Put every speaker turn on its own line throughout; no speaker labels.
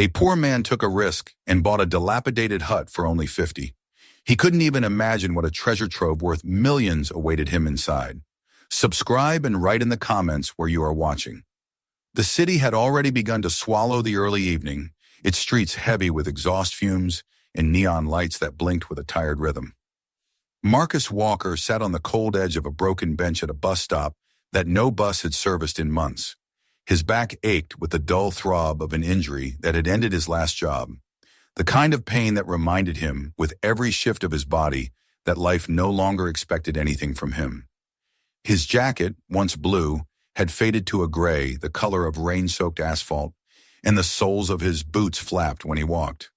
A poor man took a risk and bought a dilapidated hut for only 50. He couldn't even imagine what a treasure trove worth millions awaited him inside. Subscribe and write in the comments where you are watching. The city had already begun to swallow the early evening, its streets heavy with exhaust fumes and neon lights that blinked with a tired rhythm. Marcus Walker sat on the cold edge of a broken bench at a bus stop that no bus had serviced in months. His back ached with the dull throb of an injury that had ended his last job, the kind of pain that reminded him, with every shift of his body, that life no longer expected anything from him. His jacket, once blue, had faded to a gray, the color of rain-soaked asphalt, and the soles of his boots flapped when he walked.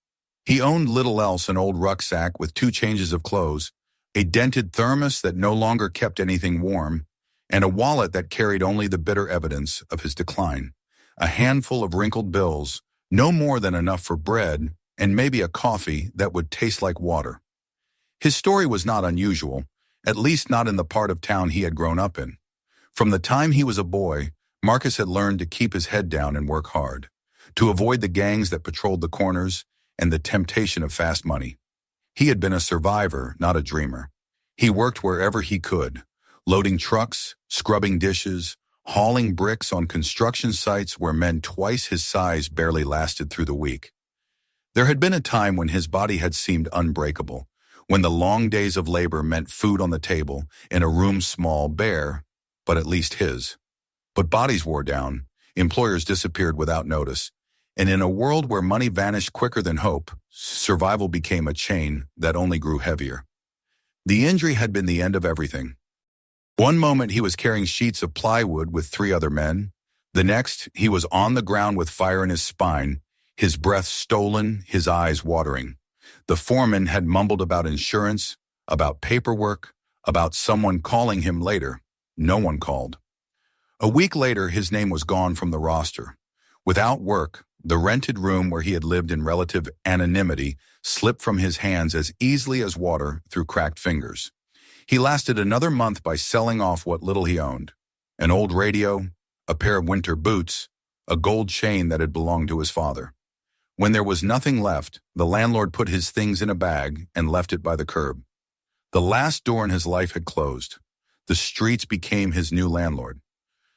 He owned little else an old rucksack with 2 changes of clothes, a dented thermos that no longer kept anything warm, and a wallet that carried only the bitter evidence of his decline. A handful of wrinkled bills, no more than enough for bread, and maybe a coffee that would taste like water. His story was not unusual, at least not in the part of town he had grown up in. From the time he was a boy, Marcus had learned to keep his head down and work hard, to avoid the gangs that patrolled the corners and the temptation of fast money. He had been a survivor, not a dreamer. He worked wherever he could, loading trucks, scrubbing dishes, hauling bricks on construction sites where men twice his size barely lasted through the week. There had been a time when his body had seemed unbreakable, when the long days of labor meant food on the table in a room small, bare, but at least his. But bodies wore down, employers disappeared without notice, and in a world where money vanished quicker than hope, survival became a chain that only grew heavier. The injury had been the end of everything. One moment he was carrying sheets of plywood with 3 other men. The next, he was on the ground with fire in his spine, his breath stolen, his eyes watering. The foreman had mumbled about insurance, about paperwork, about someone calling him later. No one called. A week later, his name was gone from the roster. Without work, the rented room where he had lived in relative anonymity slipped from his hands as easily as water through cracked fingers. He lasted another month by selling off what little he owned: an old radio, a pair of winter boots, a gold chain that had belonged to his father. When there was nothing left, the landlord put his things in a bag and left it by the curb. The last door in his life had closed. The streets became his new landlord.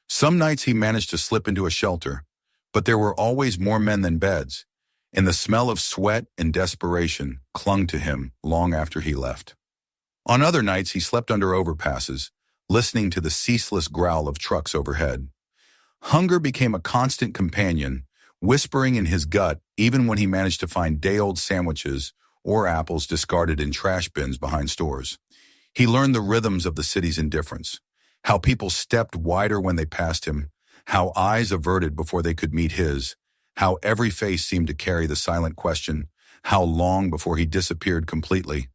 Some nights he managed to slip into a shelter, but there were always more men than beds, and the smell of sweat and desperation clung to him long after he left. On other nights he slept under overpasses, listening to the ceaseless growl of trucks overhead. Hunger became a constant companion, whispering in his gut even when he managed to find day-old sandwiches or apples discarded in trash bins behind stores. He learned the rhythms of the city's indifference, how people stepped wider when they passed him, how eyes averted before they could meet his, how every face seemed to carry the silent question, how long before he disappeared completely.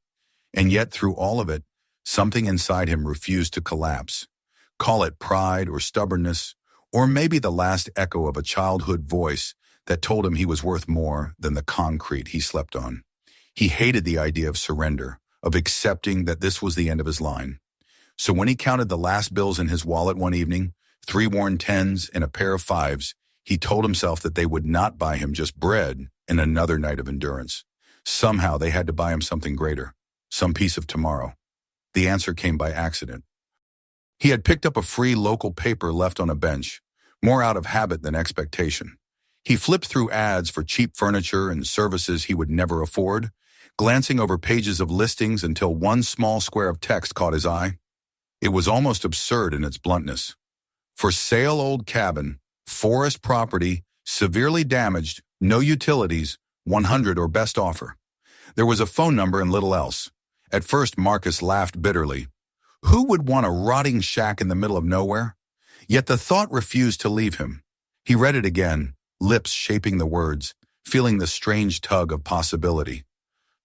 And yet through all of it, something inside him refused to collapse. Call it pride or stubbornness, or maybe the last echo of a childhood voice that told him he was worth more than the concrete he slept on. He hated the idea of surrender, of accepting that this was the end of his line. So when he counted the last bills in his wallet one evening, 3 worn 10s and a pair of 5s, he told himself that they would not buy him just bread and another night of endurance. Somehow they had to buy him something greater, some piece of tomorrow. The answer came by accident. He had picked up a free local paper left on a bench, more out of habit than expectation. He flipped through ads for cheap furniture and services he would never afford, glancing over pages of listings until one small square of text caught his eye. It was almost absurd in its bluntness. For sale old cabin, forest property, severely damaged, no utilities, 100 or best offer. There was a phone number and little else. At first, Marcus laughed bitterly. Who would want a rotting shack in the middle of nowhere? Yet the thought refused to leave him. He read it again, lips shaping the words, feeling the strange tug of possibility.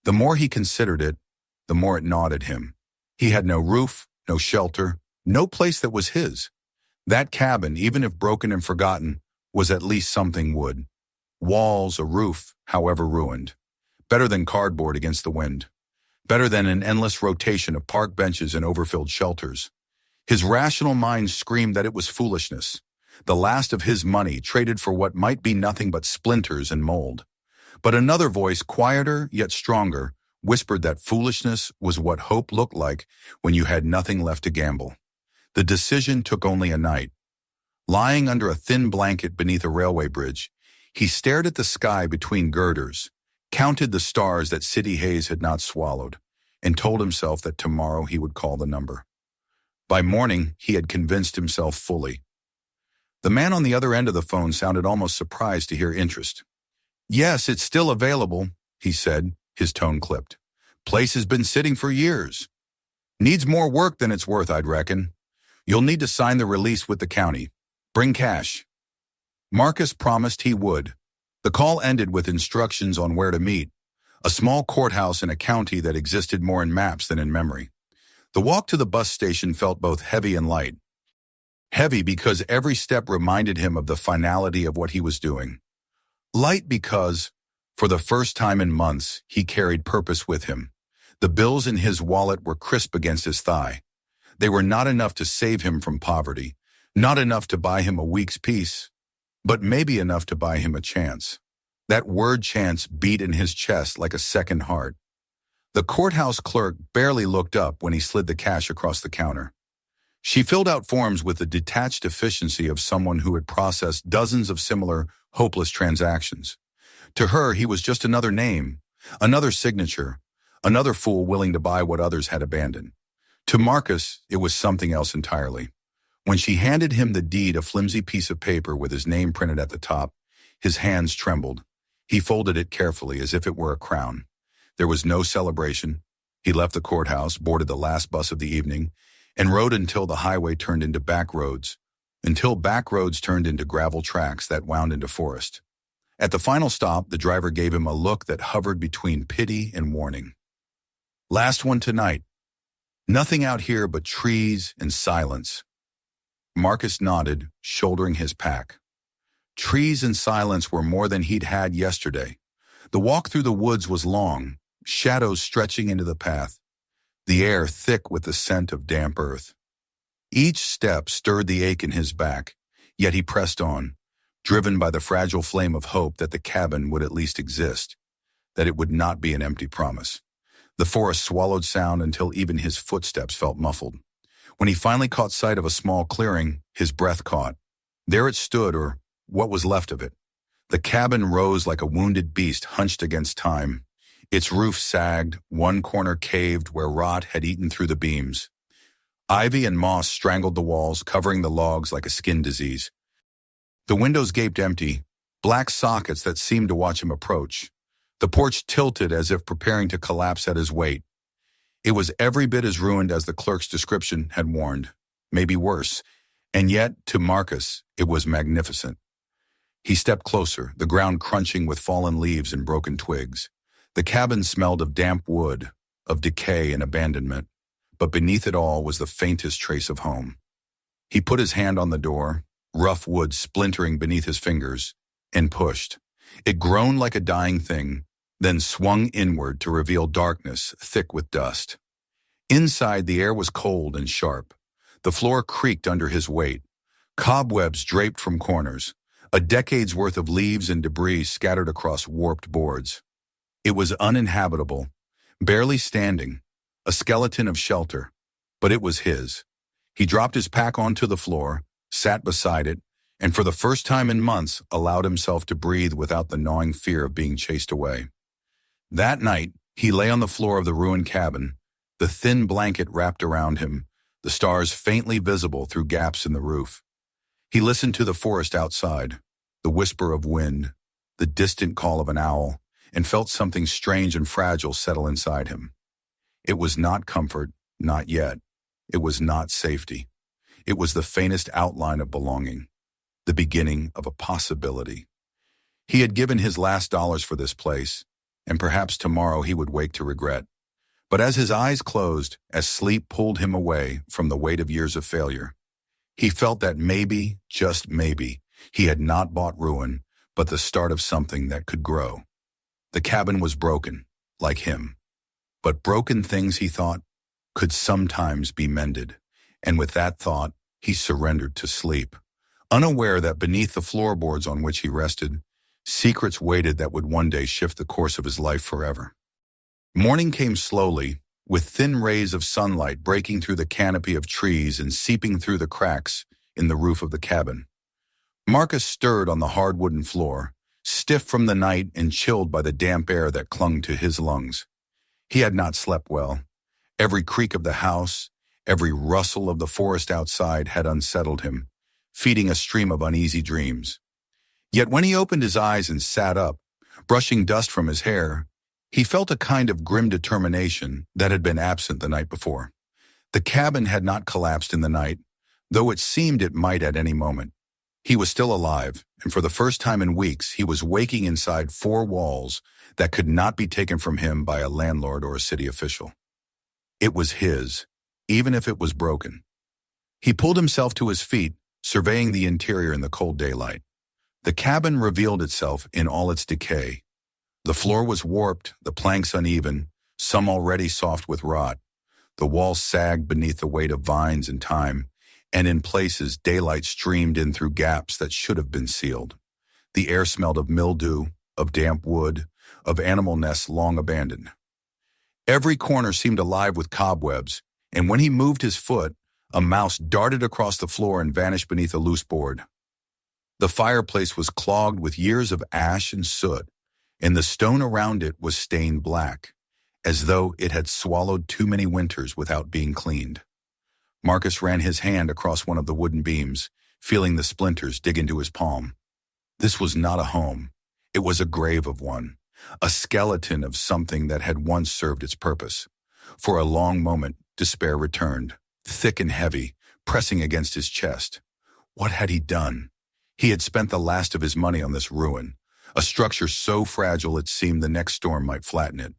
The more he considered it, the more it gnawed at him. He had no roof, no shelter, no place that was his. That cabin, even if broken and forgotten, was at least something wood. Walls, a roof, however ruined. Better than cardboard against the wind. Better than an endless rotation of park benches and overfilled shelters. His rational mind screamed that it was foolishness. The last of his money traded for what might be nothing but splinters and mold. But another voice, quieter yet stronger, whispered that foolishness was what hope looked like when you had nothing left to gamble. The decision took only a night. Lying under a thin blanket beneath a railway bridge, he stared at the sky between girders, counted the stars that city haze had not swallowed, and told himself that tomorrow he would call the number. By morning, he had convinced himself fully. The man on the other end of the phone sounded almost surprised to hear interest. "Yes, it's still available," he said, his tone clipped. "Place has been sitting for years. Needs more work than it's worth, I'd reckon. You'll need to sign the release with the county. Bring cash." Marcus promised he would. The call ended with instructions on where to meet, a small courthouse in a county that existed more in maps than in memory. The walk to the bus station felt both heavy and light. Heavy because every step reminded him of the finality of what he was doing. Light because, for the first time in months, he carried purpose with him. The bills in his wallet were crisp against his thigh. They were not enough to save him from poverty, not enough to buy him a week's peace, but maybe enough to buy him a chance. That word chance beat in his chest like a second heart. The courthouse clerk barely looked up when he slid the cash across the counter. She filled out forms with the detached efficiency of someone who had processed dozens of similar, hopeless transactions. To her, he was just another name, another signature, another fool willing to buy what others had abandoned. To Marcus, it was something else entirely. When she handed him the deed, a flimsy piece of paper with his name printed at the top, his hands trembled. He folded it carefully as if it were a crown. There was no celebration. He left the courthouse, boarded the last bus of the evening, and rode until the highway turned into back roads, until back roads turned into gravel tracks that wound into forest. At the final stop, the driver gave him a look that hovered between pity and warning. "Last one tonight. Nothing out here but trees and silence." Marcus nodded, shouldering his pack. Trees and silence were more than he'd had yesterday. The walk through the woods was long, shadows stretching into the path, the air thick with the scent of damp earth. Each step stirred the ache in his back, yet he pressed on, driven by the fragile flame of hope that the cabin would at least exist, that it would not be an empty promise. The forest swallowed sound until even his footsteps felt muffled. When he finally caught sight of a small clearing, his breath caught. There it stood, or what was left of it. The cabin rose like a wounded beast hunched against time. Its roof sagged, one corner caved where rot had eaten through the beams. Ivy and moss strangled the walls, covering the logs like a skin disease. The windows gaped empty, black sockets that seemed to watch him approach. The porch tilted as if preparing to collapse at his weight. It was every bit as ruined as the clerk's description had warned, maybe worse, and yet, to Marcus, it was magnificent. He stepped closer, the ground crunching with fallen leaves and broken twigs. The cabin smelled of damp wood, of decay and abandonment, but beneath it all was the faintest trace of home. He put his hand on the door, rough wood splintering beneath his fingers, and pushed. It groaned like a dying thing, then swung inward to reveal darkness thick with dust. Inside, the air was cold and sharp. The floor creaked under his weight. Cobwebs draped from corners, a decade's worth of leaves and debris scattered across warped boards. It was uninhabitable, barely standing, a skeleton of shelter, but it was his. He dropped his pack onto the floor, sat beside it, and for the first time in months allowed himself to breathe without the gnawing fear of being chased away. That night, he lay on the floor of the ruined cabin, the thin blanket wrapped around him, the stars faintly visible through gaps in the roof. He listened to the forest outside, the whisper of wind, the distant call of an owl, and felt something strange and fragile settle inside him. It was not comfort, not yet. It was not safety. It was the faintest outline of belonging, the beginning of a possibility. He had given his last dollars for this place, and perhaps tomorrow he would wake to regret. But as his eyes closed, as sleep pulled him away from the weight of years of failure, he felt that maybe, just maybe, he had not bought ruin, but the start of something that could grow. The cabin was broken, like him. But broken things, he thought, could sometimes be mended. And with that thought, he surrendered to sleep, unaware that beneath the floorboards on which he rested, Secrets waited that would one day shift the course of his life forever. Morning came slowly, with thin rays of sunlight breaking through the canopy of trees and seeping through the cracks in the roof of the cabin. Marcus stirred on the hard wooden floor, stiff from the night and chilled by the damp air that clung to his lungs. He had not slept well. Every creak of the house, every rustle of the forest outside had unsettled him, feeding a stream of uneasy dreams. Yet when he opened his eyes and sat up, brushing dust from his hair, he felt a kind of grim determination that had been absent the night before. The cabin had not collapsed in the night, though it seemed it might at any moment. He was still alive, and for the first time in weeks, he was waking inside four walls that could not be taken from him by a landlord or a city official. It was his, even if it was broken. He pulled himself to his feet, surveying the interior in the cold daylight. The cabin revealed itself in all its decay. The floor was warped, the planks uneven, some already soft with rot. The walls sagged beneath the weight of vines and time, and in places daylight streamed in through gaps that should have been sealed. The air smelled of mildew, of damp wood, of animal nests long abandoned. Every corner seemed alive with cobwebs, and when he moved his foot, a mouse darted across the floor and vanished beneath a loose board. The fireplace was clogged with years of ash and soot, and the stone around it was stained black, as though it had swallowed too many winters without being cleaned. Marcus ran his hand across one of the wooden beams, feeling the splinters dig into his palm. This was not a home. It was a grave of one, a skeleton of something that had once served its purpose. For a long moment, despair returned, thick and heavy, pressing against his chest. What had he done? He had spent the last of his money on this ruin, a structure so fragile it seemed the next storm might flatten it.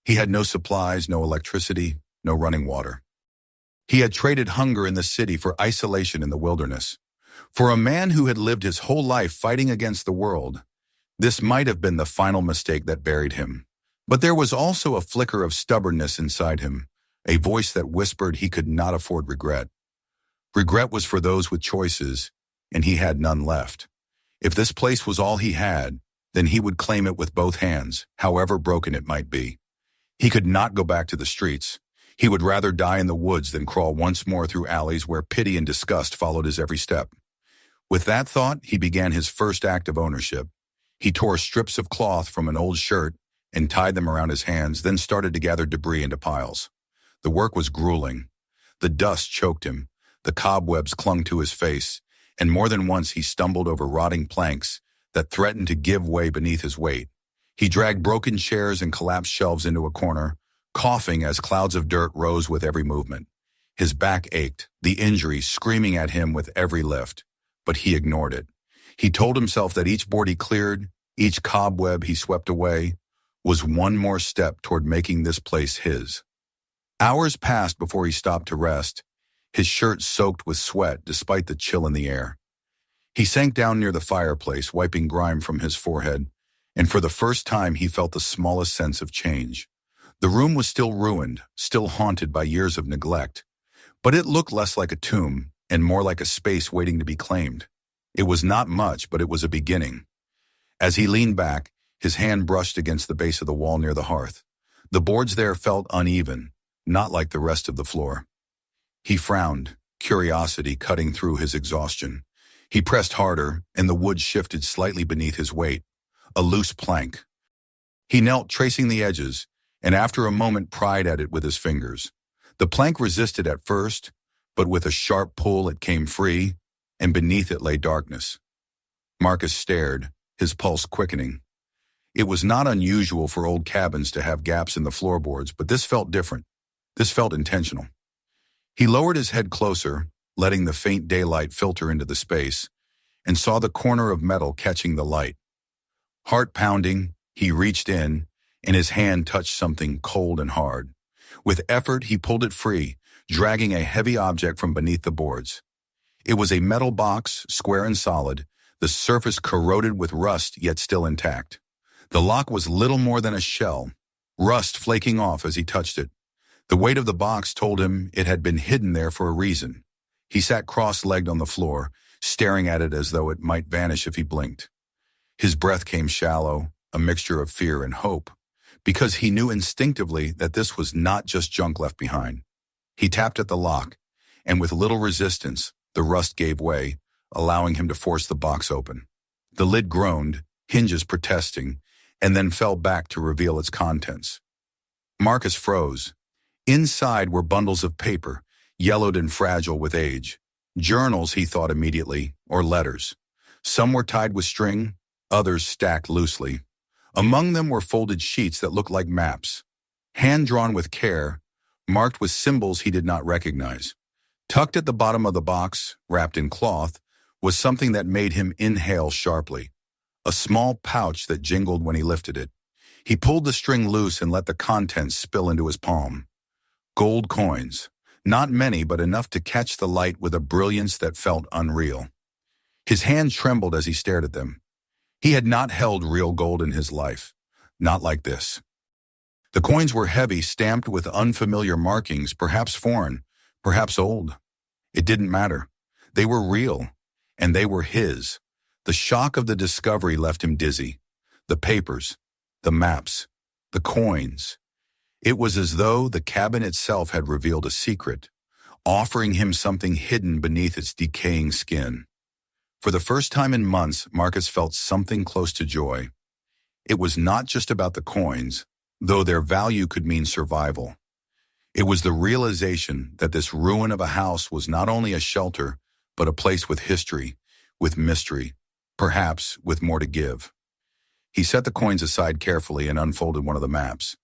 He had no supplies, no electricity, no running water. He had traded hunger in the city for isolation in the wilderness. For a man who had lived his whole life fighting against the world, this might have been the final mistake that buried him. But there was also a flicker of stubbornness inside him, a voice that whispered he could not afford regret. Regret was for those with choices, and he had none left. If this place was all he had, then he would claim it with both hands, however broken it might be. He could not go back to the streets. He would rather die in the woods than crawl once more through alleys where pity and disgust followed his every step. With that thought, he began his first act of ownership. He tore strips of cloth from an old shirt and tied them around his hands, then started to gather debris into piles. The work was grueling. The dust choked him, the cobwebs clung to his face, and more than once he stumbled over rotting planks that threatened to give way beneath his weight. He dragged broken chairs and collapsed shelves into a corner, coughing as clouds of dirt rose with every movement. His back ached, the injury screaming at him with every lift, but he ignored it. He told himself that each board he cleared, each cobweb he swept away, was one more step toward making this place his. Hours passed before he stopped to rest, his shirt soaked with sweat despite the chill in the air. He sank down near the fireplace, wiping grime from his forehead, and for the first time he felt the smallest sense of change. The room was still ruined, still haunted by years of neglect, but it looked less like a tomb and more like a space waiting to be claimed. It was not much, but it was a beginning. As he leaned back, his hand brushed against the base of the wall near the hearth. The boards there felt uneven, not like the rest of the floor. He frowned, curiosity cutting through his exhaustion. He pressed harder, and the wood shifted slightly beneath his weight. A loose plank. He knelt, tracing the edges, and after a moment pried at it with his fingers. The plank resisted at first, but with a sharp pull it came free, and beneath it lay darkness. Marcus stared, his pulse quickening. It was not unusual for old cabins to have gaps in the floorboards, but this felt different. This felt intentional. He lowered his head closer, letting the faint daylight filter into the space, and saw the corner of metal catching the light. Heart pounding, he reached in, and his hand touched something cold and hard. With effort, he pulled it free, dragging a heavy object from beneath the boards. It was a metal box, square and solid, the surface corroded with rust yet still intact. The lock was little more than a shell, rust flaking off as he touched it. The weight of the box told him it had been hidden there for a reason. He sat cross-legged on the floor, staring at it as though it might vanish if he blinked. His breath came shallow, a mixture of fear and hope, because he knew instinctively that this was not just junk left behind. He tapped at the lock, and with little resistance, the rust gave way, allowing him to force the box open. The lid groaned, hinges protesting, and then fell back to reveal its contents. Marcus froze. Inside were bundles of paper, yellowed and fragile with age. Journals, he thought immediately, or letters. Some were tied with string, others stacked loosely. Among them were folded sheets that looked like maps, hand-drawn with care, marked with symbols he did not recognize. Tucked at the bottom of the box, wrapped in cloth, was something that made him inhale sharply. A small pouch that jingled when he lifted it. He pulled the string loose and let the contents spill into his palm. Gold coins. Not many, but enough to catch the light with a brilliance that felt unreal. His hand trembled as he stared at them. He had not held real gold in his life. Not like this. The coins were heavy, stamped with unfamiliar markings, perhaps foreign, perhaps old. It didn't matter. They were real, and they were his. The shock of the discovery left him dizzy. The papers, the maps, the coins. It was as though the cabin itself had revealed a secret, offering him something hidden beneath its decaying skin. For the first time in months, Marcus felt something close to joy. It was not just about the coins, though their value could mean survival. It was the realization that this ruin of a house was not only a shelter, but a place with history, with mystery, perhaps with more to give. He set the coins aside carefully and unfolded one of the maps.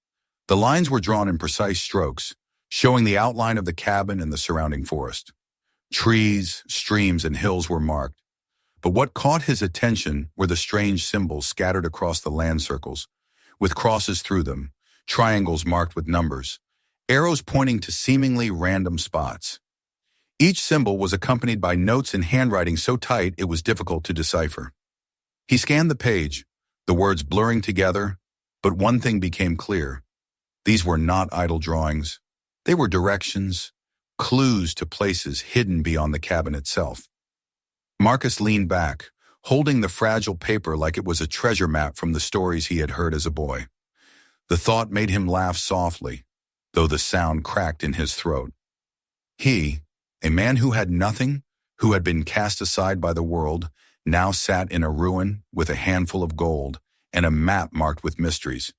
The lines were drawn in precise strokes, showing the outline of the cabin and the surrounding forest. Trees, streams, and hills were marked. But what caught his attention were the strange symbols scattered across the land circles, with crosses through them, triangles marked with numbers, arrows pointing to seemingly random spots. Each symbol was accompanied by notes in handwriting so tight it was difficult to decipher. He scanned the page, the words blurring together, but one thing became clear. These were not idle drawings. They were directions, clues to places hidden beyond the cabin itself. Marcus leaned back, holding the fragile paper like it was a treasure map from the stories he had heard as a boy. The thought made him laugh softly, though the sound cracked in his throat. He, a man who had nothing, who had been cast aside by the world, now sat in a ruin with a handful of gold and a map marked with mysteries.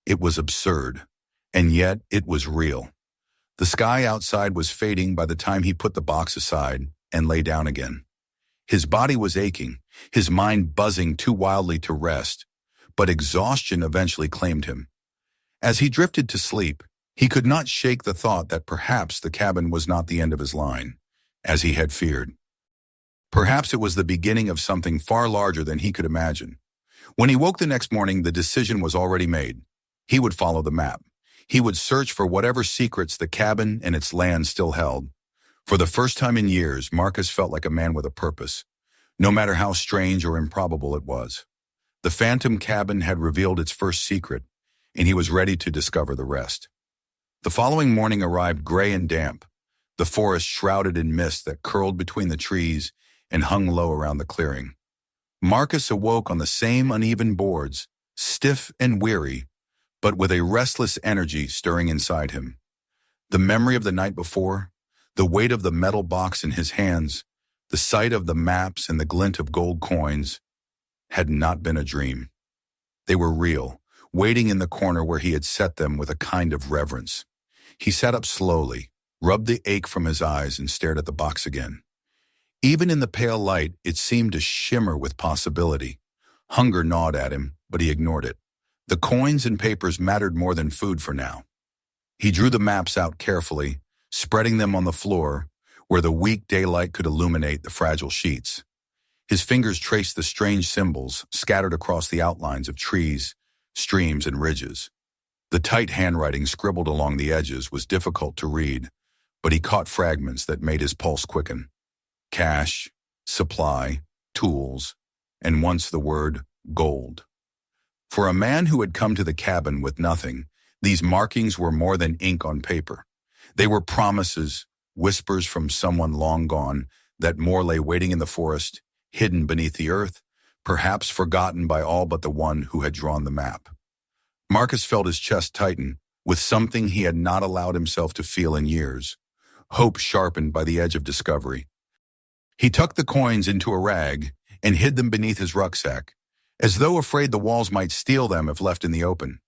It was absurd, and yet it was real. The sky outside was fading by the time he put the box aside and lay down again. His body was aching, his mind buzzing too wildly to rest, but exhaustion eventually claimed him. As he drifted to sleep, he could not shake the thought that perhaps the cabin was not the end of his line, as he had feared. Perhaps it was the beginning of something far larger than he could imagine. When he woke the next morning, the decision was already made. He would follow the map. He would search for whatever secrets the cabin and its land still held. For the first time in years, Marcus felt like a man with a purpose, no matter how strange or improbable it was. The phantom cabin had revealed its first secret, and he was ready to discover the rest. The following morning arrived gray and damp, the forest shrouded in mist that curled between the trees and hung low around the clearing. Marcus awoke on the same uneven boards, stiff and weary, but with a restless energy stirring inside him. The memory of the night before, the weight of the metal box in his hands, the sight of the maps and the glint of gold coins had not been a dream. They were real, waiting in the corner where he had set them with a kind of reverence. He sat up slowly, rubbed the ache from his eyes, and stared at the box again. Even in the pale light, it seemed to shimmer with possibility. Hunger gnawed at him, but he ignored it. The coins and papers mattered more than food for now. He drew the maps out carefully, spreading them on the floor where the weak daylight could illuminate the fragile sheets. His fingers traced the strange symbols scattered across the outlines of trees, streams, and ridges. The tight handwriting scribbled along the edges was difficult to read, but he caught fragments that made his pulse quicken. Cash, supply, tools, and once the word gold. For a man who had come to the cabin with nothing, these markings were more than ink on paper. They were promises, whispers from someone long gone, that more lay waiting in the forest, hidden beneath the earth, perhaps forgotten by all but the one who had drawn the map. Marcus felt his chest tighten, with something he had not allowed himself to feel in years, hope sharpened by the edge of discovery. He tucked the coins into a rag and hid them beneath his rucksack, as though afraid the walls might steal them if left in the open.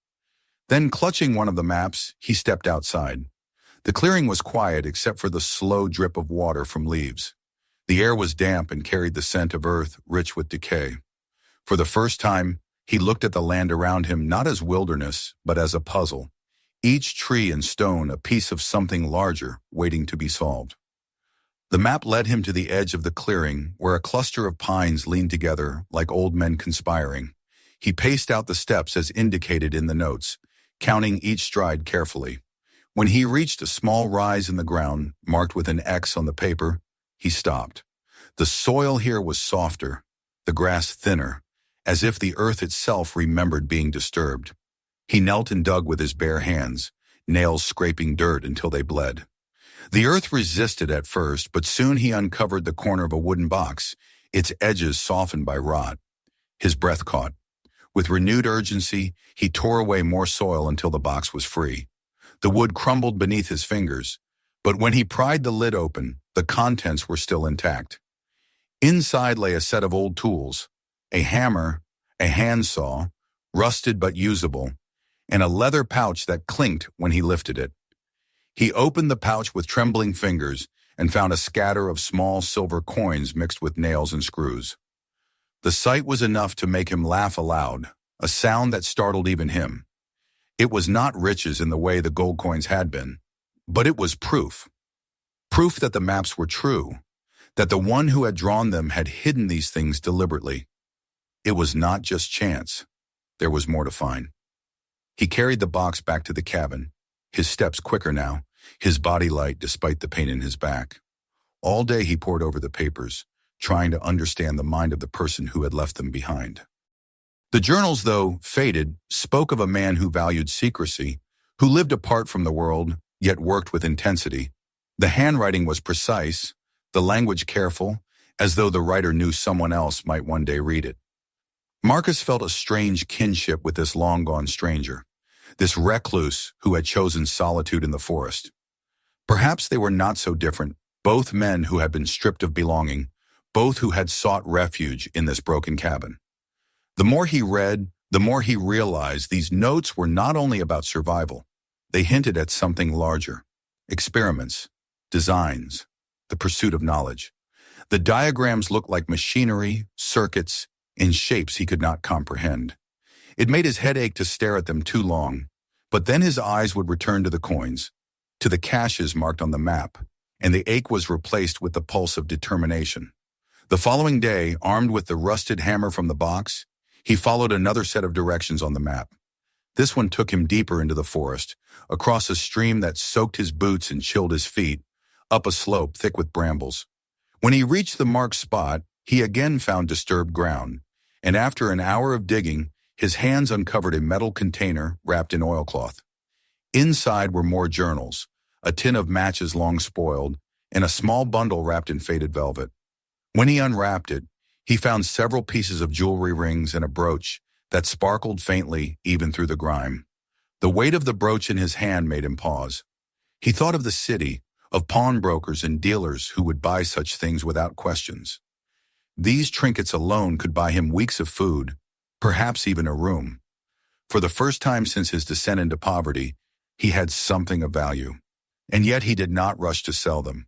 Then, clutching one of the maps, he stepped outside. The clearing was quiet except for the slow drip of water from leaves. The air was damp and carried the scent of earth rich with decay. For the first time, he looked at the land around him not as wilderness, but as a puzzle. Each tree and stone a piece of something larger waiting to be solved. The map led him to the edge of the clearing, where a cluster of pines leaned together like old men conspiring. He paced out the steps as indicated in the notes, counting each stride carefully. When he reached a small rise in the ground, marked with an X on the paper, he stopped. The soil here was softer, the grass thinner, as if the earth itself remembered being disturbed. He knelt and dug with his bare hands, nails scraping dirt until they bled. The earth resisted at first, but soon he uncovered the corner of a wooden box, its edges softened by rot. His breath caught. With renewed urgency, he tore away more soil until the box was free. The wood crumbled beneath his fingers, but when he pried the lid open, the contents were still intact. Inside lay a set of old tools, a hammer, a handsaw, rusted but usable, and a leather pouch that clinked when he lifted it. He opened the pouch with trembling fingers and found a scatter of small silver coins mixed with nails and screws. The sight was enough to make him laugh aloud, a sound that startled even him. It was not riches in the way the gold coins had been, but it was proof. Proof that the maps were true, that the one who had drawn them had hidden these things deliberately. It was not just chance. There was more to find. He carried the box back to the cabin, his steps quicker now, his body light despite the pain in his back. All day he pored over the papers, trying to understand the mind of the person who had left them behind. The journals, though faded, spoke of a man who valued secrecy, who lived apart from the world, yet worked with intensity. The handwriting was precise, the language careful, as though the writer knew someone else might one day read it. Marcus felt a strange kinship with this long-gone stranger, this recluse who had chosen solitude in the forest. Perhaps they were not so different, both men who had been stripped of belonging, both who had sought refuge in this broken cabin. The more he read, the more he realized these notes were not only about survival. They hinted at something larger: experiments, designs, the pursuit of knowledge. The diagrams looked like machinery, circuits, in shapes he could not comprehend. It made his head ache to stare at them too long, but then his eyes would return to the coins, to the caches marked on the map, and the ache was replaced with the pulse of determination. The following day, armed with the rusted hammer from the box, he followed another set of directions on the map. This one took him deeper into the forest, across a stream that soaked his boots and chilled his feet, up a slope thick with brambles. When he reached the marked spot, he again found disturbed ground, and after an hour of digging, his hands uncovered a metal container wrapped in oilcloth. Inside were more journals, a tin of matches long spoiled, and a small bundle wrapped in faded velvet. When he unwrapped it, he found several pieces of jewelry rings and a brooch that sparkled faintly even through the grime. The weight of the brooch in his hand made him pause. He thought of the city, of pawnbrokers and dealers who would buy such things without questions. These trinkets alone could buy him weeks of food, perhaps even a room. For the first time since his descent into poverty, he had something of value, and yet he did not rush to sell them.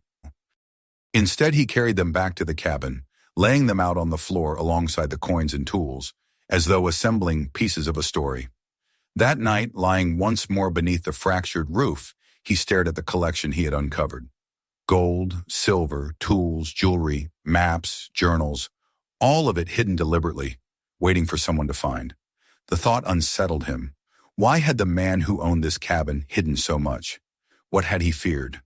Instead, he carried them back to the cabin, laying them out on the floor alongside the coins and tools, as though assembling pieces of a story. That night, lying once more beneath the fractured roof, he stared at the collection he had uncovered. Gold, silver, tools, jewelry, maps, journals, all of it hidden deliberately, waiting for someone to find. The thought unsettled him. Why had the man who owned this cabin hidden so much? What had he feared?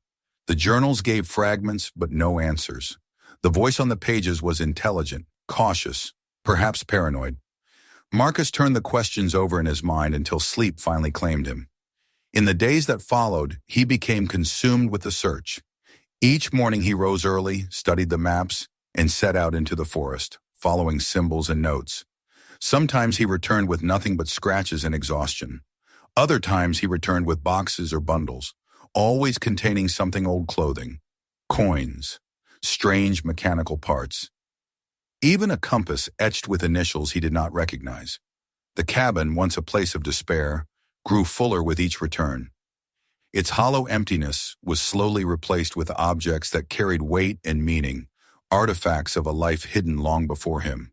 The journals gave fragments, but no answers. The voice on the pages was intelligent, cautious, perhaps paranoid. Marcus turned the questions over in his mind until sleep finally claimed him. In the days that followed, he became consumed with the search. Each morning he rose early, studied the maps, and set out into the forest, following symbols and notes. Sometimes he returned with nothing but scratches and exhaustion. Other times he returned with boxes or bundles, always containing something: old clothing, coins, strange mechanical parts. Even a compass etched with initials he did not recognize. The cabin, once a place of despair, grew fuller with each return. Its hollow emptiness was slowly replaced with objects that carried weight and meaning, artifacts of a life hidden long before him.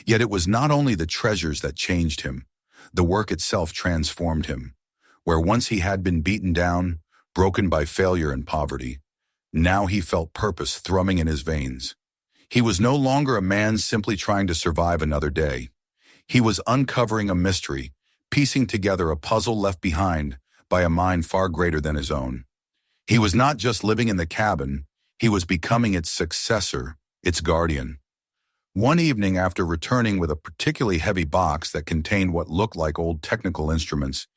Yet it was not only the treasures that changed him. The work itself transformed him. Where once he had been beaten down, broken by failure and poverty, now he felt purpose thrumming in his veins. He was no longer a man simply trying to survive another day. He was uncovering a mystery, piecing together a puzzle left behind by a mind far greater than his own. He was not just living in the cabin, he was becoming its successor, its guardian. One evening, after returning with a particularly heavy box that contained what looked like old technical instruments,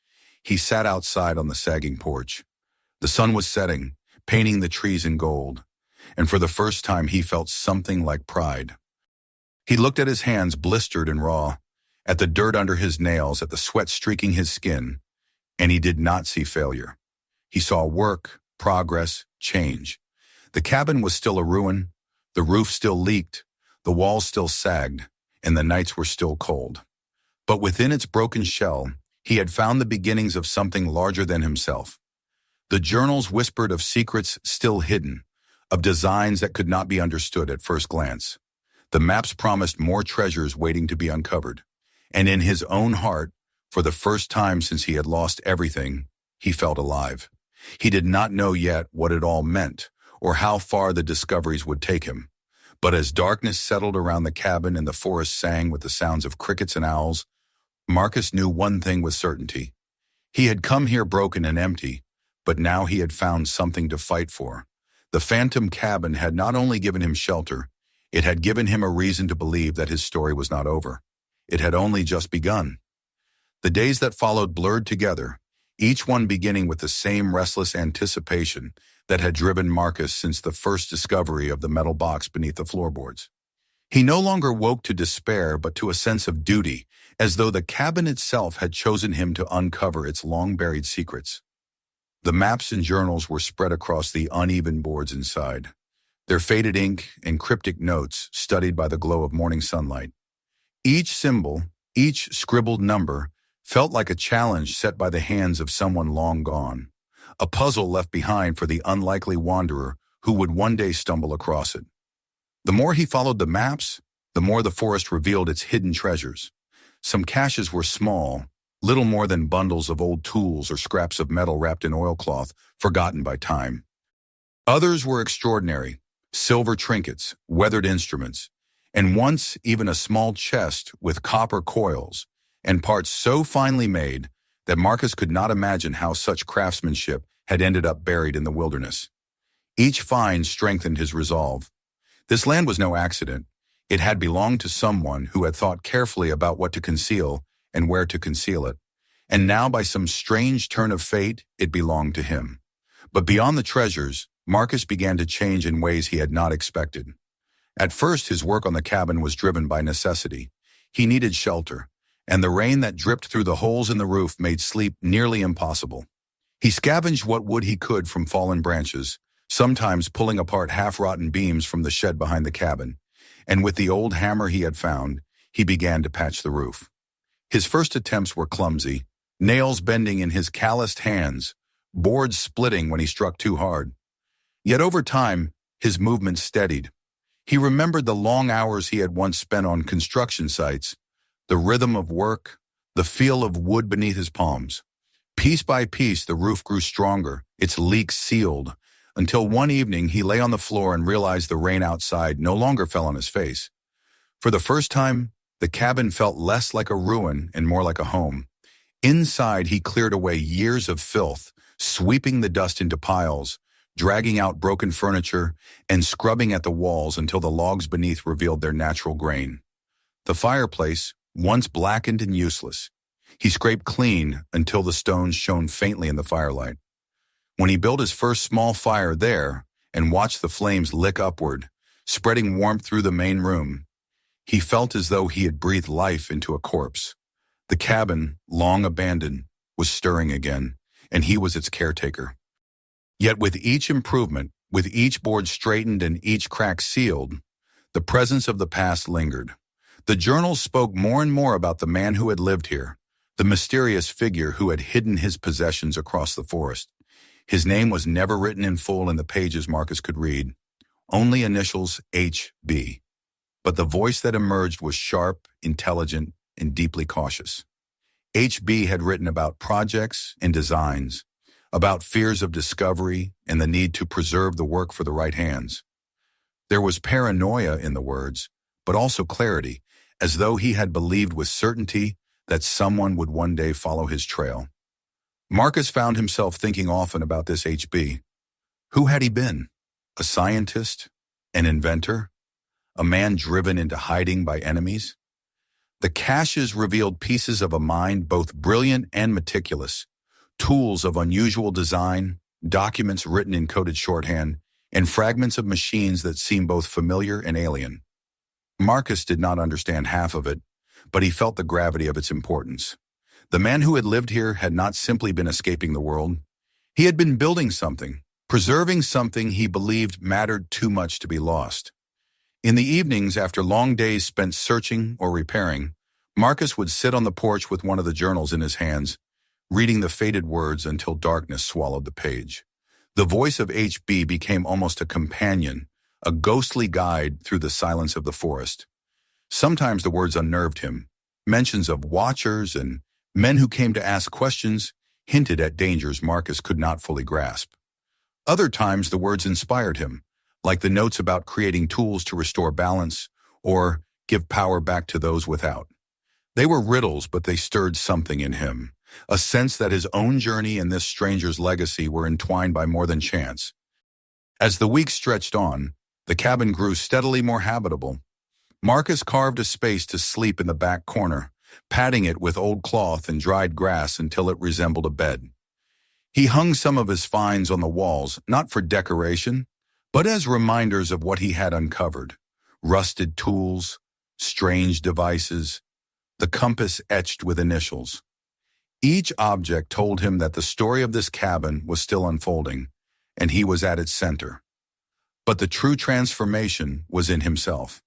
he sat outside on the sagging porch. The sun was setting, painting the trees in gold, and for the first time he felt something like pride. He looked at his hands blistered and raw, at the dirt under his nails, at the sweat streaking his skin, and he did not see failure. He saw work, progress, change. The cabin was still a ruin, the roof still leaked, the walls still sagged, and the nights were still cold. But within its broken shell, he had found the beginnings of something larger than himself. The journals whispered of secrets still hidden, of designs that could not be understood at first glance. The maps promised more treasures waiting to be uncovered. And in his own heart, for the first time since he had lost everything, he felt alive. He did not know yet what it all meant, or how far the discoveries would take him. But as darkness settled around the cabin and the forest sang with the sounds of crickets and owls, Marcus knew one thing with certainty. He had come here broken and empty, but now he had found something to fight for. The phantom cabin had not only given him shelter, it had given him a reason to believe that his story was not over. It had only just begun. The days that followed blurred together, each one beginning with the same restless anticipation that had driven Marcus since the first discovery of the metal box beneath the floorboards. He no longer woke to despair but to a sense of duty, as though the cabin itself had chosen him to uncover its long-buried secrets. The maps and journals were spread across the uneven boards inside, their faded ink and cryptic notes studied by the glow of morning sunlight. Each symbol, each scribbled number, felt like a challenge set by the hands of someone long gone, a puzzle left behind for the unlikely wanderer who would one day stumble across it. The more he followed the maps, the more the forest revealed its hidden treasures. Some caches were small, little more than bundles of old tools or scraps of metal wrapped in oilcloth, forgotten by time. Others were extraordinary, silver trinkets, weathered instruments, and once even a small chest with copper coils and parts so finely made that Marcus could not imagine how such craftsmanship had ended up buried in the wilderness. Each find strengthened his resolve. This land was no accident. It had belonged to someone who had thought carefully about what to conceal and where to conceal it. And now, by some strange turn of fate, it belonged to him. But beyond the treasures, Marcus began to change in ways he had not expected. At first, his work on the cabin was driven by necessity. He needed shelter, and the rain that dripped through the holes in the roof made sleep nearly impossible. He scavenged what wood he could from fallen branches, sometimes pulling apart half-rotten beams from the shed behind the cabin, and with the old hammer he had found, he began to patch the roof. His first attempts were clumsy, nails bending in his calloused hands, boards splitting when he struck too hard. Yet over time, his movement steadied. He remembered the long hours he had once spent on construction sites, the rhythm of work, the feel of wood beneath his palms. Piece by piece, the roof grew stronger, its leaks sealed, until one evening he lay on the floor and realized the rain outside no longer fell on his face. For the first time, the cabin felt less like a ruin and more like a home. Inside, he cleared away years of filth, sweeping the dust into piles, dragging out broken furniture, and scrubbing at the walls until the logs beneath revealed their natural grain. The fireplace, once blackened and useless, he scraped clean until the stones shone faintly in the firelight. When he built his first small fire there and watched the flames lick upward, spreading warmth through the main room, He felt as though he had breathed life into a corpse. The cabin, long abandoned, was stirring again, and he was its caretaker. Yet with each improvement, with each board straightened and each crack sealed, the presence of the past lingered. The journals spoke more and more about the man who had lived here, the mysterious figure who had hidden his possessions across the forest. His name was never written in full in the pages Marcus could read, only initials H.B. But the voice that emerged was sharp, intelligent, and deeply cautious. H.B. had written about projects and designs, about fears of discovery and the need to preserve the work for the right hands. There was paranoia in the words, but also clarity, as though he had believed with certainty that someone would one day follow his trail. Marcus found himself thinking often about this H.B. Who had he been? A scientist? An inventor? A man driven into hiding by enemies? The caches revealed pieces of a mind both brilliant and meticulous, tools of unusual design, documents written in coded shorthand, and fragments of machines that seemed both familiar and alien. Marcus did not understand half of it, but he felt the gravity of its importance. The man who had lived here had not simply been escaping the world. He had been building something, preserving something he believed mattered too much to be lost. In the evenings, after long days spent searching or repairing, Marcus would sit on the porch with one of the journals in his hands, reading the faded words until darkness swallowed the page. The voice of H.B. became almost a companion, a ghostly guide through the silence of the forest. Sometimes the words unnerved him. Mentions of watchers and men who came to ask questions hinted at dangers Marcus could not fully grasp. Other times the words inspired him, like the notes about creating tools to restore balance or give power back to those without. They were riddles, but they stirred something in him, a sense that his own journey and this stranger's legacy were entwined by more than chance. As the weeks stretched on, the cabin grew steadily more habitable. Marcus carved a space to sleep in the back corner, padding it with old cloth and dried grass until it resembled a bed. He hung some of his finds on the walls, not for decoration, but as reminders of what he had uncovered: rusted tools, strange devices, the compass etched with initials. Each object told him that the story of this cabin was still unfolding, and he was at its center. But the true transformation was in himself.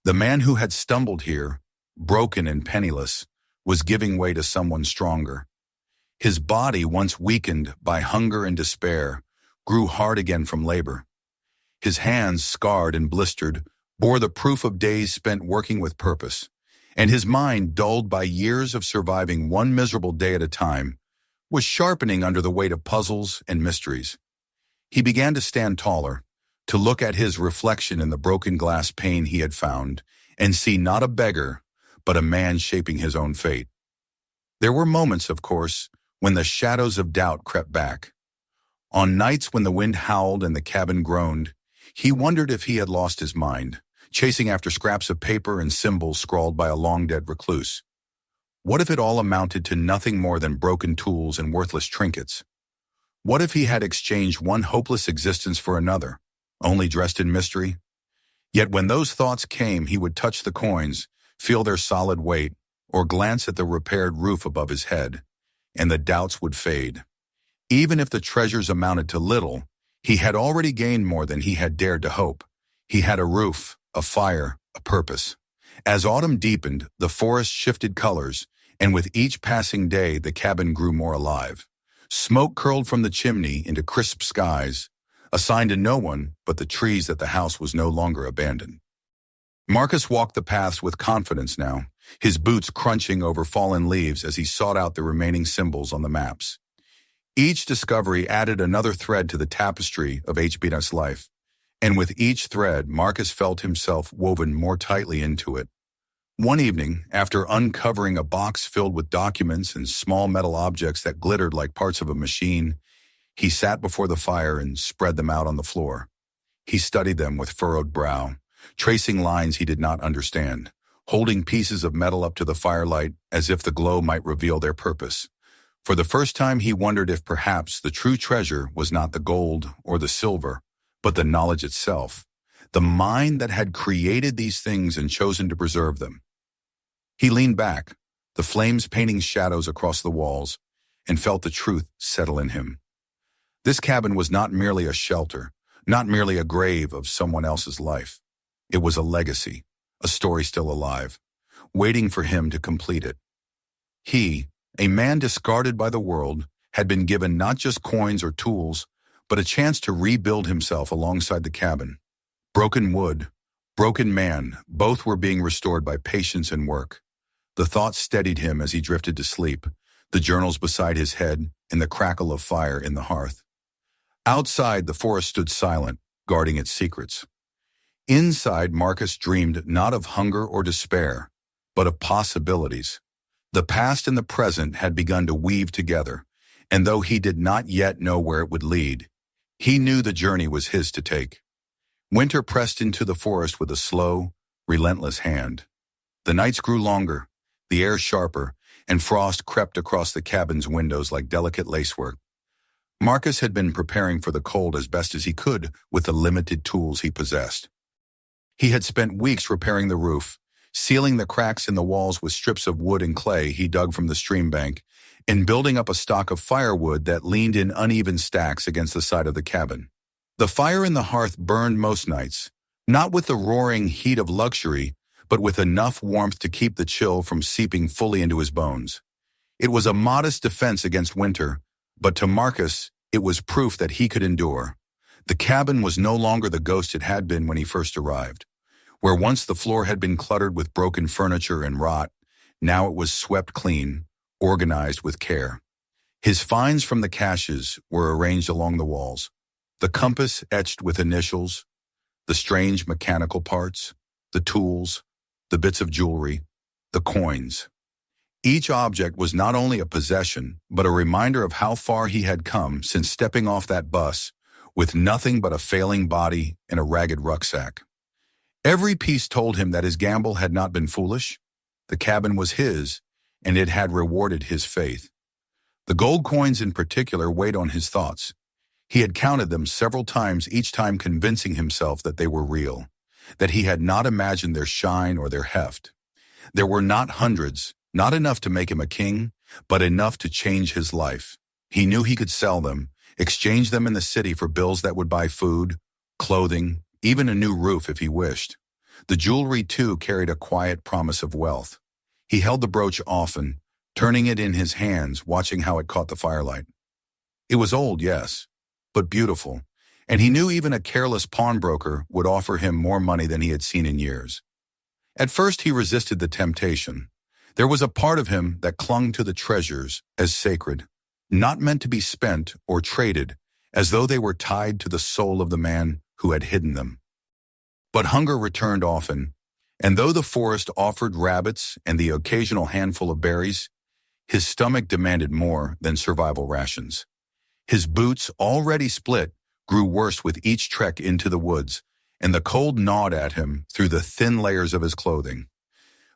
The man who had stumbled here, broken and penniless, was giving way to someone stronger. His body, once weakened by hunger and despair, grew hard again from labor. His hands, scarred and blistered, bore the proof of days spent working with purpose, and his mind, dulled by years of surviving one miserable day at a time, was sharpening under the weight of puzzles and mysteries. He began to stand taller, to look at his reflection in the broken glass pane he had found, and see not a beggar, but a man shaping his own fate. There were moments, of course, when the shadows of doubt crept back. On nights when the wind howled and the cabin groaned, he wondered if he had lost his mind, chasing after scraps of paper and symbols scrawled by a long-dead recluse. What if it all amounted to nothing more than broken tools and worthless trinkets? What if he had exchanged one hopeless existence for another, only dressed in mystery? Yet when those thoughts came, he would touch the coins, feel their solid weight, or glance at the repaired roof above his head, and the doubts would fade. Even if the treasures amounted to little, he had already gained more than he had dared to hope. He had a roof, a fire, a purpose. As autumn deepened, the forest shifted colors, and with each passing day the cabin grew more alive. Smoke curled from the chimney into crisp skies, a sign to no one but the trees that the house was no longer abandoned. Marcus walked the paths with confidence now, his boots crunching over fallen leaves as he sought out the remaining symbols on the maps. Each discovery added another thread to the tapestry of H.B.'s life, and with each thread, Marcus felt himself woven more tightly into it. One evening, after uncovering a box filled with documents and small metal objects that glittered like parts of a machine, he sat before the fire and spread them out on the floor. He studied them with furrowed brow, tracing lines he did not understand, holding pieces of metal up to the firelight as if the glow might reveal their purpose. For the first time, he wondered if perhaps the true treasure was not the gold or the silver, but the knowledge itself. the mind that had created these things and chosen to preserve them. He leaned back, the flames painting shadows across the walls, and felt the truth settle in him. This cabin was not merely a shelter, not merely a grave of someone else's life. It was a legacy, a story still alive, waiting for him to complete it. He, a man discarded by the world, had been given not just coins or tools, but a chance to rebuild himself alongside the cabin. Broken wood, broken man, both were being restored by patience and work. The thought steadied him as he drifted to sleep, the journals beside his head and the crackle of fire in the hearth. Outside, the forest stood silent, guarding its secrets. Inside, Marcus dreamed not of hunger or despair, but of possibilities. The past and the present had begun to weave together, and though he did not yet know where it would lead, he knew the journey was his to take. Winter pressed into the forest with a slow, relentless hand. The nights grew longer, the air sharper, and frost crept across the cabin's windows like delicate lacework. Marcus had been preparing for the cold as best as he could with the limited tools he possessed. He had spent weeks repairing the roof, sealing the cracks in the walls with strips of wood and clay he dug from the stream bank, and building up a stock of firewood that leaned in uneven stacks against the side of the cabin. The fire in the hearth burned most nights, not with the roaring heat of luxury, but with enough warmth to keep the chill from seeping fully into his bones. It was a modest defense against winter, but to Marcus, it was proof that he could endure. The cabin was no longer the ghost it had been when he first arrived. Where once the floor had been cluttered with broken furniture and rot, now it was swept clean, organized with care. His finds from the caches were arranged along the walls, the compass etched with initials, the strange mechanical parts, the tools, the bits of jewelry, the coins. Each object was not only a possession, but a reminder of how far he had come since stepping off that bus with nothing but a failing body and a ragged rucksack. Every piece told him that his gamble had not been foolish. The cabin was his, and it had rewarded his faith. The gold coins in particular weighed on his thoughts. He had counted them several times, each time convincing himself that they were real, that he had not imagined their shine or their heft. There were not hundreds, not enough to make him a king, but enough to change his life. He knew he could sell them, exchange them in the city for bills that would buy food, clothing, even a new roof if he wished. The jewelry, too, carried a quiet promise of wealth. He held the brooch often, turning it in his hands, watching how it caught the firelight. It was old, yes, but beautiful, and he knew even a careless pawnbroker would offer him more money than he had seen in years. At first he resisted the temptation. There was a part of him that clung to the treasures as sacred, not meant to be spent or traded, as though they were tied to the soul of the man who had hidden them. But hunger returned often, and though the forest offered rabbits and the occasional handful of berries, his stomach demanded more than survival rations. His boots, already split, grew worse with each trek into the woods, and the cold gnawed at him through the thin layers of his clothing.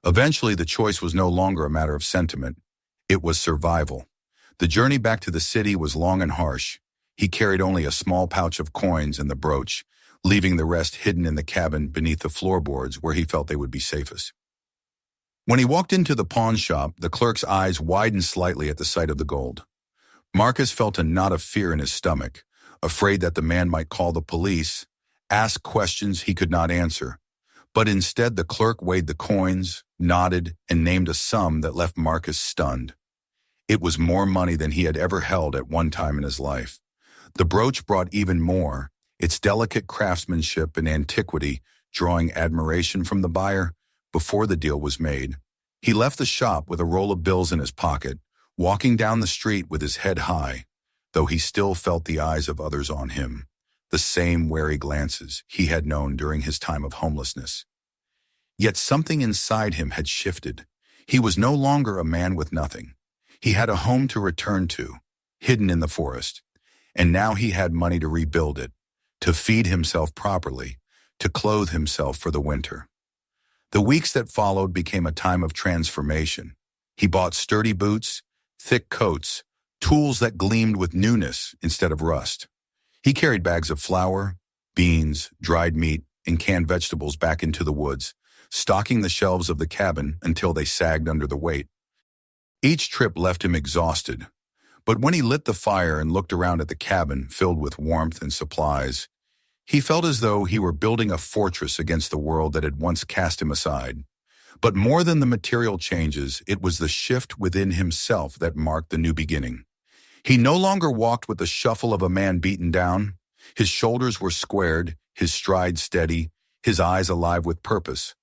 Eventually, the choice was no longer a matter of sentiment. It was survival. The journey back to the city was long and harsh. He carried only a small pouch of coins and the brooch, leaving the rest hidden in the cabin beneath the floorboards where he felt they would be safest. When he walked into the pawn shop, the clerk's eyes widened slightly at the sight of the gold. Marcus felt a knot of fear in his stomach, afraid that the man might call the police, ask questions he could not answer. But instead, the clerk weighed the coins, nodded, and named a sum that left Marcus stunned. It was more money than he had ever held at one time in his life. The brooch brought even more, its delicate craftsmanship and antiquity drawing admiration from the buyer before the deal was made. He left the shop with a roll of bills in his pocket, walking down the street with his head high, though he still felt the eyes of others on him, the same wary glances he had known during his time of homelessness. Yet something inside him had shifted. He was no longer a man with nothing. He had a home to return to, hidden in the forest, and now he had money to rebuild it, to feed himself properly, to clothe himself for the winter. The weeks that followed became a time of transformation. He bought sturdy boots, thick coats, tools that gleamed with newness instead of rust. He carried bags of flour, beans, dried meat, and canned vegetables back into the woods, stocking the shelves of the cabin until they sagged under the weight. Each trip left him exhausted, but when he lit the fire and looked around at the cabin filled with warmth and supplies, he felt as though he were building a fortress against the world that had once cast him aside. But more than the material changes, it was the shift within himself that marked the new beginning. He no longer walked with the shuffle of a man beaten down. His shoulders were squared, his stride steady, his eyes alive with purpose.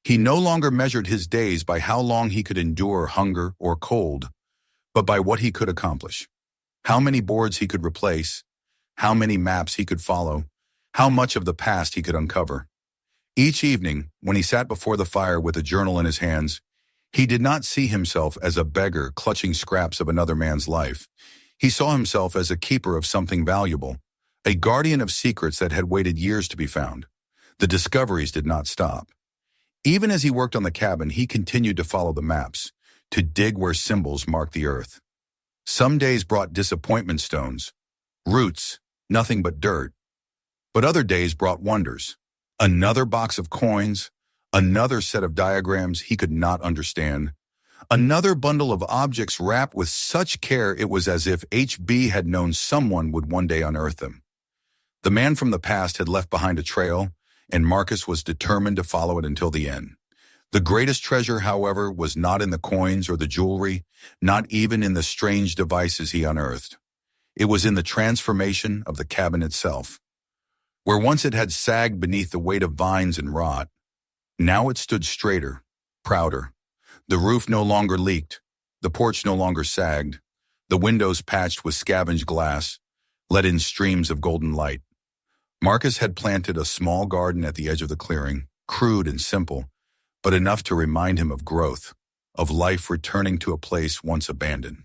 He no longer measured his days by how long he could endure hunger or cold, but by what he could accomplish. How many boards he could replace, how many maps he could follow, how much of the past he could uncover. Each evening, when he sat before the fire with a journal in his hands, he did not see himself as a beggar clutching scraps of another man's life. He saw himself as a keeper of something valuable, a guardian of secrets that had waited years to be found. The discoveries did not stop. Even as he worked on the cabin, he continued to follow the maps, to dig where symbols marked the earth. Some days brought disappointment stones, roots, nothing but dirt. But other days brought wonders. Another box of coins, another set of diagrams he could not understand, another bundle of objects wrapped with such care it was as if HB had known someone would one day unearth them. The man from the past had left behind a trail, and Marcus was determined to follow it until the end. The greatest treasure, however, was not in the coins or the jewelry, not even in the strange devices he unearthed. It was in the transformation of the cabin itself. Where once it had sagged beneath the weight of vines and rot, now it stood straighter, prouder. The roof no longer leaked, the porch no longer sagged, the windows patched with scavenged glass let in streams of golden light. Marcus had planted a small garden at the edge of the clearing, crude and simple, but enough to remind him of growth, of life returning to a place once abandoned.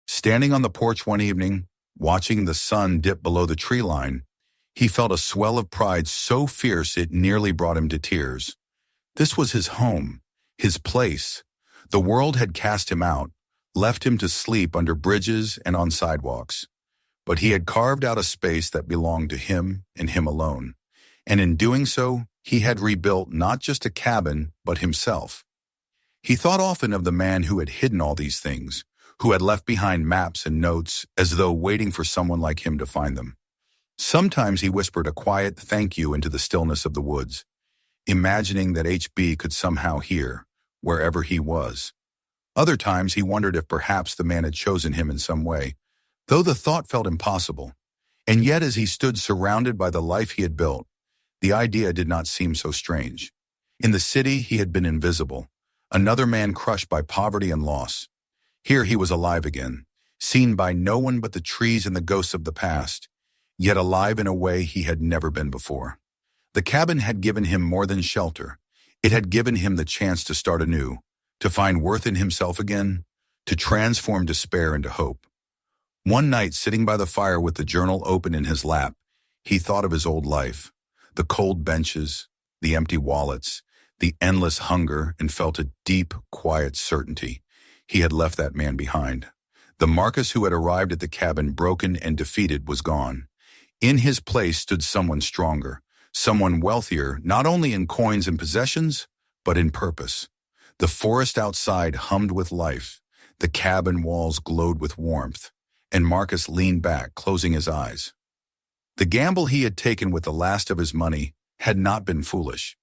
Standing on the porch one evening, watching the sun dip below the tree line, he felt a swell of pride so fierce it nearly brought him to tears. This was his home, his place. The world had cast him out, left him to sleep under bridges and on sidewalks. But he had carved out a space that belonged to him and him alone. And in doing so, he had rebuilt not just a cabin, but himself. He thought often of the man who had hidden all these things, who had left behind maps and notes as though waiting for someone like him to find them. Sometimes he whispered a quiet thank you into the stillness of the woods, imagining that HB could somehow hear, wherever he was. Other times he wondered if perhaps the man had chosen him in some way, though the thought felt impossible. And yet as he stood surrounded by the life he had built, the idea did not seem so strange. In the city he had been invisible, another man crushed by poverty and loss. Here he was alive again, seen by no one but the trees and the ghosts of the past, yet alive in a way he had never been before. The cabin had given him more than shelter. It had given him the chance to start anew, to find worth in himself again, to transform despair into hope. One night, sitting by the fire with the journal open in his lap, he thought of his old life, the cold benches, the empty wallets, the endless hunger, and felt a deep, quiet certainty. He had left that man behind. The Marcus who had arrived at the cabin broken and defeated was gone. In his place stood someone stronger, someone wealthier, not only in coins and possessions, but in purpose. The forest outside hummed with life. The cabin walls glowed with warmth, and Marcus leaned back, closing his eyes. The gamble he had taken with the last of his money had not been foolish.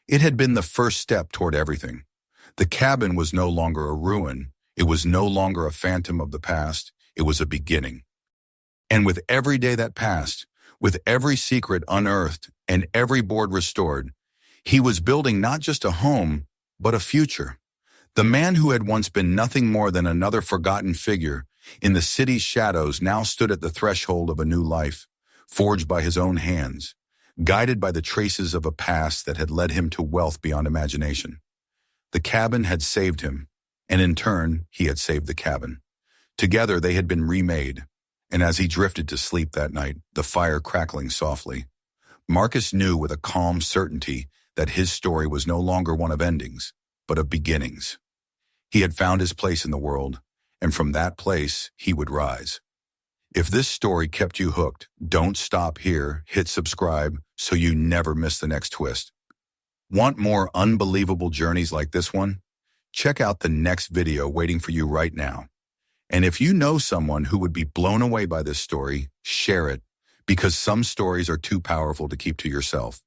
It had been the first step toward everything. The cabin was no longer a ruin. It was no longer a phantom of the past. It was a beginning. And with every day that passed, with every secret unearthed and every board restored, he was building not just a home, but a future. The man who had once been nothing more than another forgotten figure in the city's shadows now stood at the threshold of a new life, forged by his own hands, guided by the traces of a past that had led him to wealth beyond imagination. The cabin had saved him, and in turn, he had saved the cabin. Together they had been remade, and as he drifted to sleep that night, the fire crackling softly, Marcus knew with a calm certainty that his story was no longer one of endings, but of beginnings. He had found his place in the world, and from that place he would rise. If this story kept you hooked, don't stop here. Hit subscribe so you never miss the next twist. Want more unbelievable journeys like this one? Check out the next video waiting for you right now. And if you know someone who would be blown away by this story, share it, because some stories are too powerful to keep to yourself.